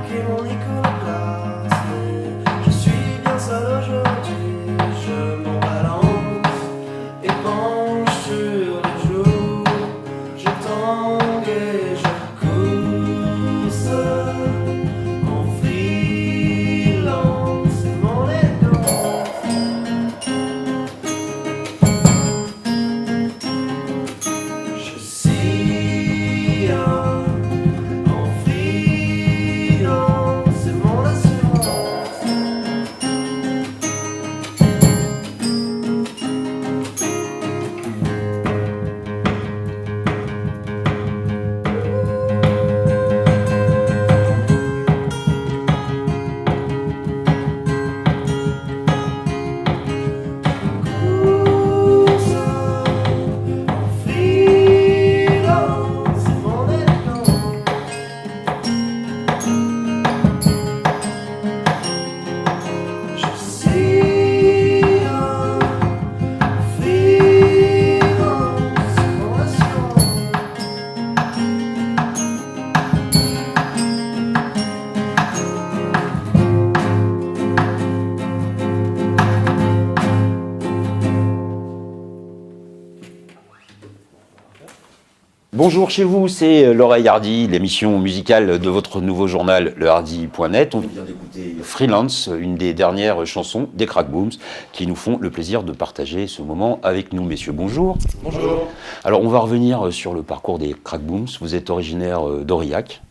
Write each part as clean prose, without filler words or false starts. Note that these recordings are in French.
marqué mon iconoclaste. Je suis bien seul aujourd'hui, je m'en balance et penche sur les joues. Je tangue et je cousse en freelance, c'est mon élégance. Je sillonne en freelance, c'est mon assurance. Course en freelance, c'est mon élégance. Je sillonne en freelance, c'est mon assurance. Bonjour chez vous, c'est l'Oreille Hardy, l'émission musicale de votre nouveau journal, le hardy.net. On vient d'écouter Freelance, une des dernières chansons des Crackbooms, qui nous font le plaisir de partager ce moment avec nous. Messieurs, bonjour. Bonjour. Alors, on va revenir sur le parcours des Crackbooms. Vous êtes originaire d'Aurillac.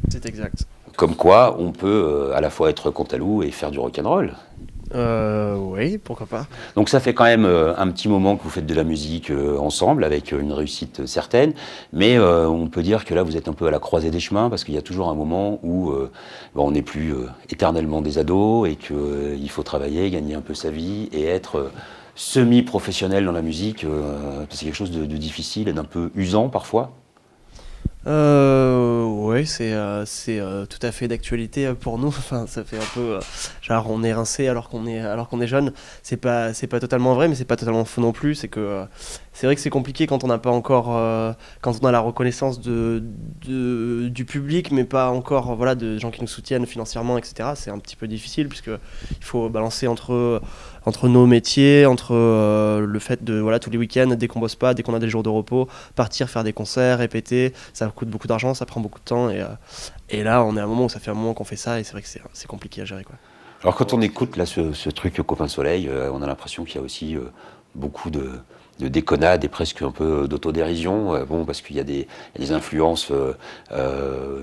C'est exact. Comme quoi, on peut à la fois être cantalou et faire du rock'n'roll. Oui, pourquoi pas. Donc ça fait quand même un petit moment que vous faites de la musique ensemble, avec une réussite certaine, mais on peut dire que là vous êtes un peu à la croisée des chemins, parce qu'il y a toujours un moment où on n'est plus éternellement des ados, et qu'il faut travailler, gagner un peu sa vie, et être semi-professionnel dans la musique, c'est quelque chose de difficile et d'un peu usant parfois. Oui, c'est tout à fait d'actualité pour nous. Enfin, ça fait un peu genre on est rincé alors qu'on est jeune. C'est pas totalement vrai, mais c'est pas totalement faux non plus. C'est que c'est vrai que c'est compliqué quand on n'a pas encore quand on a la reconnaissance du public, mais pas encore voilà de gens qui nous soutiennent financièrement, etc. C'est un petit peu difficile puisque il faut balancer entre nos métiers, entre le fait de voilà tous les week-ends, dès qu'on bosse pas, dès qu'on a des jours de repos, partir faire des concerts, répéter, ça coûte beaucoup d'argent, ça prend beaucoup de temps et là on est à un moment où ça fait un moment qu'on fait ça et c'est vrai que c'est compliqué à gérer quoi. Alors quand on écoute là ce truc Copain Soleil, on a l'impression qu'il y a aussi beaucoup de déconnade et presque un peu d'autodérision, parce qu'il y a des influences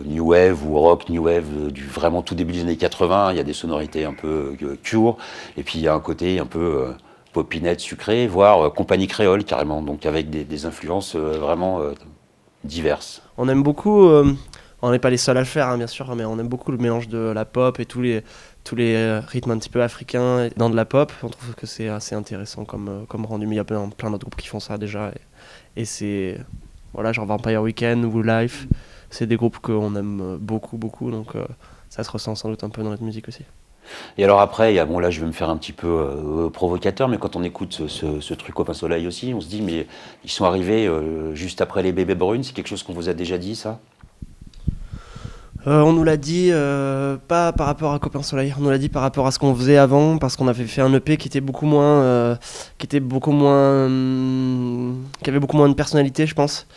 new wave ou rock new wave du vraiment tout début des années 80, il y a des sonorités un peu Cure, et puis il y a un côté un peu popinette sucrée, voire compagnie créole carrément, donc avec des influences vraiment diverses. On aime beaucoup, on n'est pas les seuls à le faire hein, bien sûr, mais on aime beaucoup le mélange de la pop et tous les rythmes un petit peu africains dans de la pop. On trouve que c'est assez intéressant comme rendu, mais il y a plein d'autres groupes qui font ça déjà et c'est voilà genre Vampire Weekend ou Life, c'est des groupes qu'on aime beaucoup donc ça se ressent sans doute un peu dans notre musique aussi. Et alors après, là je vais me faire un petit peu provocateur, mais quand on écoute ce truc Copain Soleil aussi, on se dit mais ils sont arrivés juste après les Bébés Brunes, c'est quelque chose qu'on vous a déjà dit ça ? On nous l'a dit pas par rapport à Copain Soleil, on nous l'a dit par rapport à ce qu'on faisait avant, parce qu'on avait fait un EP qui avait beaucoup moins de personnalité, je pense.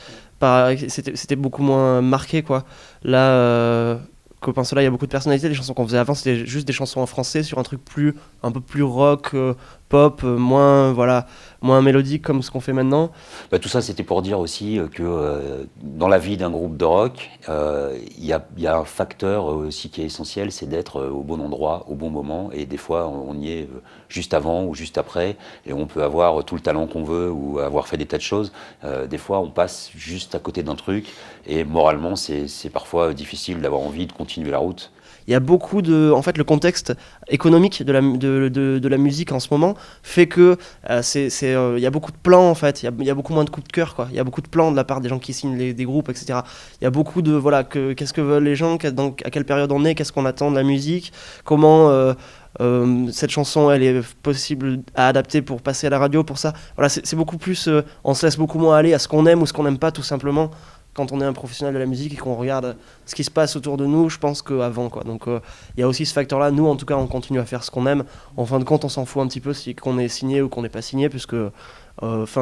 C'était beaucoup moins marqué quoi. Là, Copain Soleil, il y a beaucoup de personnalité. Les chansons qu'on faisait avant, c'était juste des chansons en français sur un truc un peu plus rock, pop, moins mélodique comme ce qu'on fait maintenant. Tout ça, c'était pour dire aussi que dans la vie d'un groupe de rock, il y a un facteur aussi qui est essentiel, c'est d'être au bon endroit, au bon moment. Et des fois, on y est juste avant ou juste après. Et on peut avoir tout le talent qu'on veut ou avoir fait des tas de choses. Des fois, on passe juste à côté d'un truc. Et moralement, c'est parfois difficile d'avoir envie de continuer la route. Il y a beaucoup le contexte économique de la musique en ce moment fait que il y a beaucoup de plans en fait, il y a beaucoup moins de coups de cœur quoi. Il y a beaucoup de plans de la part des gens qui signent des groupes etc. Il y a beaucoup de qu'est-ce que veulent les gens, à quelle période on est, qu'est-ce qu'on attend de la musique, comment cette chanson elle est possible à adapter pour passer à la radio pour ça. Voilà, c'est beaucoup plus, on se laisse beaucoup moins aller à ce qu'on aime ou ce qu'on n'aime pas tout simplement. quand on est un professionnel de la musique et qu'on regarde ce qui se passe autour de nous, je pense qu'avant, quoi. Donc il y a aussi ce facteur-là. Nous, en tout cas, on continue à faire ce qu'on aime. En fin de compte, on s'en fout un petit peu si qu'on est signé ou qu'on n'est pas signé, puisque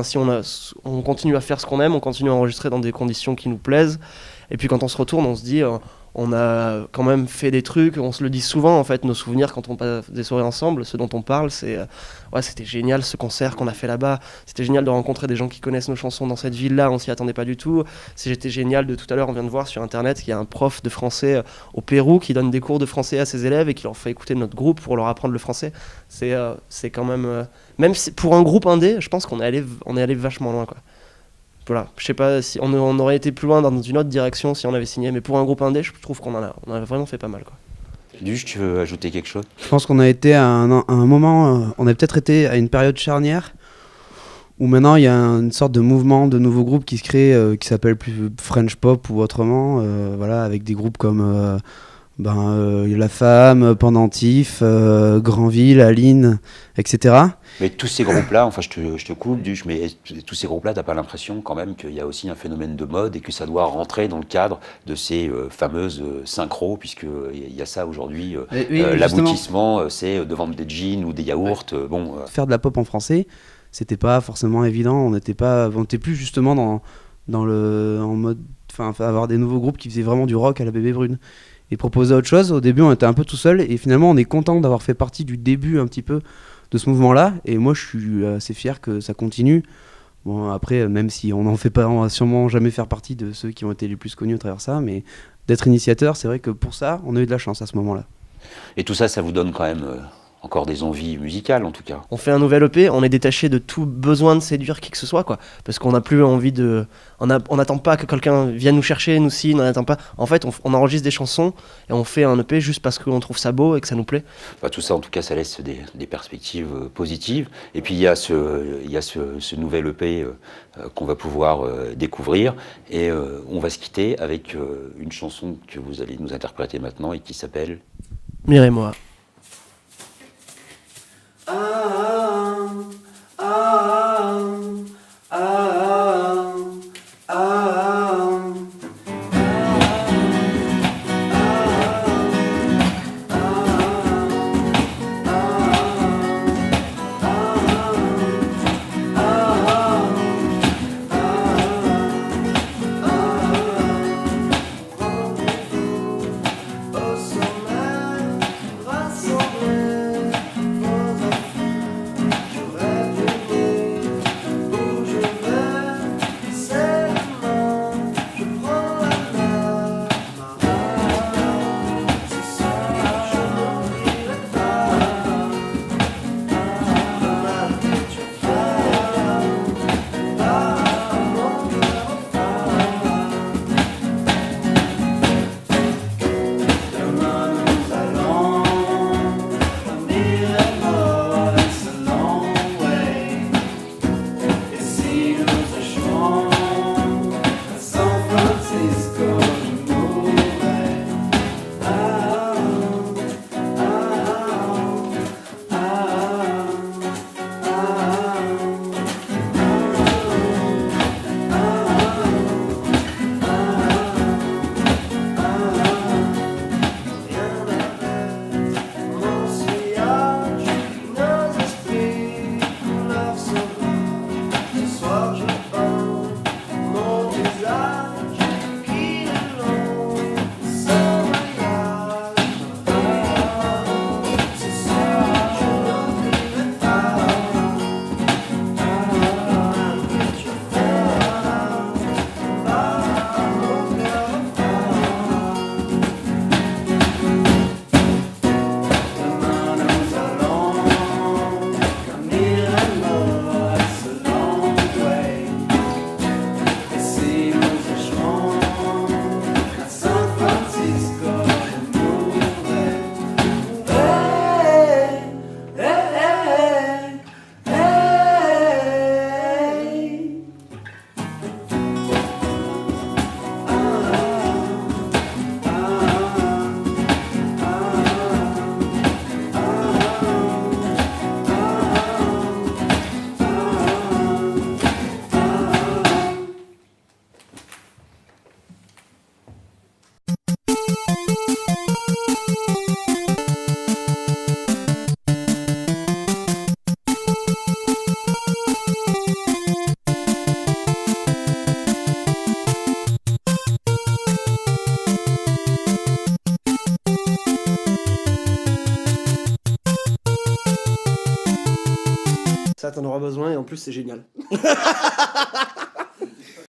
si on continue à faire ce qu'on aime, on continue à enregistrer dans des conditions qui nous plaisent. Et puis quand on se retourne, on se dit, on a quand même fait des trucs, on se le dit souvent en fait, nos souvenirs quand on passe des soirées ensemble, ce dont on parle, c'est ouais, c'était génial ce concert qu'on a fait là-bas, c'était génial de rencontrer des gens qui connaissent nos chansons dans cette ville-là, on s'y attendait pas du tout. C'était génial de tout à l'heure, on vient de voir sur internet qu'il y a un prof de français au Pérou qui donne des cours de français à ses élèves et qui leur fait écouter notre groupe pour leur apprendre le français. C'est quand même, même si, pour un groupe indé, je pense qu'on est allé vachement loin, quoi. Voilà, je sais pas si on aurait été plus loin dans une autre direction si on avait signé, mais pour un groupe indé, je trouve qu'on on a vraiment fait pas mal, quoi. Duge, tu veux ajouter quelque chose? Je pense qu'on a été à un moment, on a peut-être été à une période charnière où maintenant il y a une sorte de mouvement de nouveaux groupes qui se crée, qui s'appelle plus French Pop ou autrement, voilà, avec des groupes comme La Femme, Pendentif, Granville, Aline, etc. Mais tous ces groupes-là, enfin je te coupe, Duge, mais tous ces groupes-là, t'as pas l'impression quand même qu'il y a aussi un phénomène de mode et que ça doit rentrer dans le cadre de ces fameuses synchros, puisqu'il y a ça aujourd'hui, Oui, l'aboutissement, c'est de vendre des jeans ou des yaourts, Faire de la pop en français, c'était pas forcément évident, on était plus justement en mode, enfin avoir des nouveaux groupes qui faisaient vraiment du rock à la Bébé Brune. Et proposer autre chose, au début on était un peu tout seul et finalement on est content d'avoir fait partie du début un petit peu de ce mouvement-là, et moi je suis assez fier que ça continue. Bon, après, même si on n'en fait pas, on va sûrement jamais faire partie de ceux qui ont été les plus connus à travers ça, mais d'être initiateur, c'est vrai que pour ça, on a eu de la chance à ce moment-là. et tout ça, ça vous donne quand même encore des envies musicales en tout cas. On fait un nouvel EP, on est détaché de tout besoin de séduire qui que ce soit, quoi. Parce qu'on n'a plus envie de. On n'attend pas que quelqu'un vienne nous chercher, nous signe, on n'attend pas. En fait, on enregistre des chansons et on fait un EP juste parce qu'on trouve ça beau et que ça nous plaît. Enfin, tout ça, en tout cas, ça laisse des perspectives positives. Et puis, il y a ce nouvel EP qu'on va pouvoir découvrir. Et on va se quitter avec une chanson que vous allez nous interpréter maintenant et qui s'appelle... Mire et moi. Au sommet, rassembler vos affaires. t'en auras besoin et en plus c'est génial.